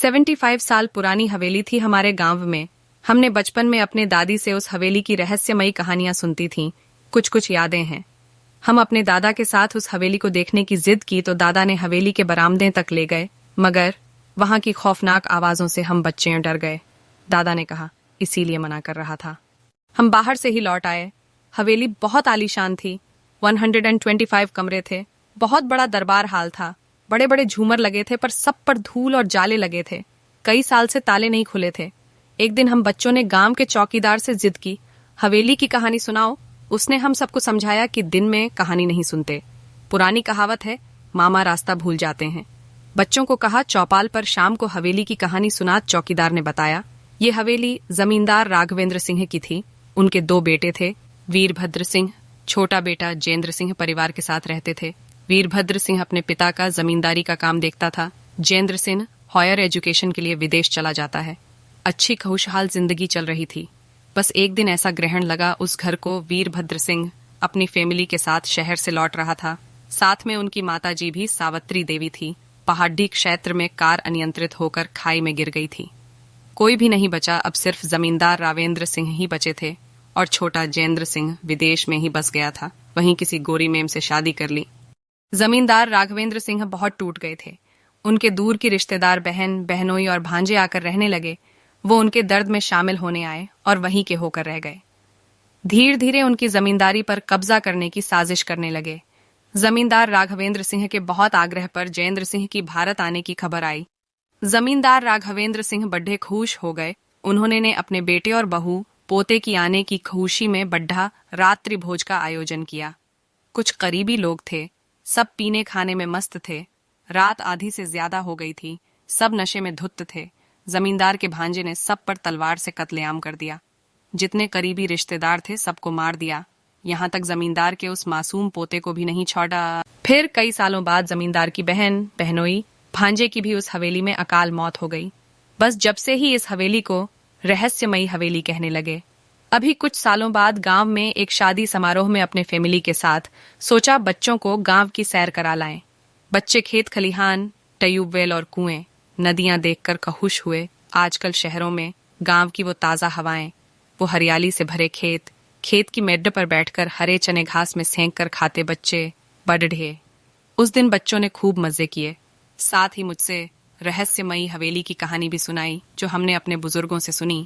75 साल पुरानी हवेली थी हमारे गांव में। हमने बचपन में अपने दादी से उस हवेली की रहस्यमयी कहानियां सुनती थीं। कुछ कुछ यादें हैं। हम अपने दादा के साथ उस हवेली को देखने की जिद की तो दादा ने हवेली के बरामदे तक ले गए, मगर वहां की खौफनाक आवाजों से हम बच्चे डर गए। दादा ने कहा इसीलिए मना कर रहा था। हम बाहर से ही लौट आए। हवेली बहुत आलीशान थी। 125 कमरे थे। बहुत बड़ा दरबार हाल था। बड़े बड़े झूमर लगे थे, पर सब पर धूल और जाले लगे थे। कई साल से ताले नहीं खुले थे। एक दिन हम बच्चों ने गांव के चौकीदार से जिद की, हवेली की कहानी सुनाओ। उसने हम सबको समझाया कि दिन में कहानी नहीं सुनते। पुरानी कहावत है, मामा रास्ता भूल जाते हैं। बच्चों को कहा चौपाल पर शाम को हवेली की कहानी सुना। चौकीदार ने बताया ये हवेली जमींदार राघवेंद्र सिंह की थी। उनके 2 बेटे थे, वीरभद्र सिंह। छोटा बेटा जेंद्र सिंह परिवार के साथ रहते थे। वीरभद्र सिंह अपने पिता का जमींदारी का काम देखता था। जेंद्र सिंह हायर एजुकेशन के लिए विदेश चला जाता है। अच्छी खुशहाल जिंदगी चल रही थी। बस एक दिन ऐसा ग्रहण लगा उस घर को। वीरभद्र सिंह अपनी फैमिली के साथ शहर से लौट रहा था। साथ में उनकी माताजी भी सावित्री देवी थी। पहाड़ी क्षेत्र में कार अनियंत्रित होकर खाई में गिर गई थी। कोई भी नहीं बचा। अब सिर्फ जमींदार रावेंद्र सिंह ही बचे थे और छोटा जेंद्र सिंह विदेश में ही बस गया था। वहीं किसी गोरी मेम से शादी कर ली। जमींदार राघवेंद्र सिंह बहुत टूट गए थे। उनके दूर की रिश्तेदार बहन, बहनोई और भांजे आकर रहने लगे। वो उनके दर्द में शामिल होने आए और वहीं के होकर रह गए। धीरे धीरे उनकी जमींदारी पर कब्जा करने की साजिश करने लगे। जमींदार राघवेंद्र सिंह के बहुत आग्रह पर जेंद्र सिंह की भारत आने की खबर आई। जमींदार राघवेंद्र सिंह बड़े खुश हो गए। उन्होंने अपने बेटे और बहू पोते की आने की खुशी में बड़ा रात्रि भोज का आयोजन किया। कुछ करीबी लोग थे। सब पीने खाने में मस्त थे। रात आधी से ज्यादा हो गई थी। सब नशे में धुत थे। जमींदार के भांजे ने सब पर तलवार से कत्लेआम कर दिया। जितने करीबी रिश्तेदार थे सबको मार दिया। यहाँ तक जमींदार के उस मासूम पोते को भी नहीं छोड़ा। फिर कई सालों बाद जमींदार की बहन, बहनोई, भांजे की भी उस हवेली में अकाल मौत हो गई। बस जब से ही इस हवेली को रहस्यमयी हवेली कहने लगे। अभी कुछ सालों बाद गांव में एक शादी समारोह में अपने फैमिली के साथ सोचा बच्चों को गांव की सैर करा लाएं। बच्चे खेत खलिहान, ट्यूबवेल और कुएं, नदियां देखकर खुश हुए। आजकल शहरों में गांव की वो ताज़ा हवाएं, वो हरियाली से भरे खेत, खेत की मेड पर बैठकर हरे चने घास में सेंक कर खाते बच्चे बड़ ढे। उस दिन बच्चों ने खूब मजे किए। साथ ही मुझसे रहस्यमयी हवेली की कहानी भी सुनाई जो हमने अपने बुजुर्गों से सुनी।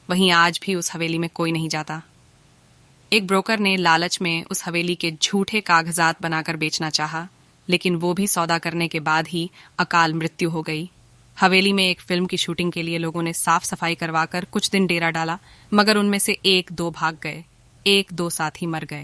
वहीं आज भी उस हवेली में कोई नहीं जाता। एक ब्रोकर ने लालच में उस हवेली के झूठे कागजात बनाकर बेचना चाहा, लेकिन वो भी सौदा करने के बाद ही अकाल मृत्यु हो गई। हवेली में एक फिल्म की शूटिंग के लिए लोगों ने साफ सफाई करवाकर कुछ दिन डेरा डाला, मगर उनमें से 1-2 भाग गए। 1-2 साथी मर गए।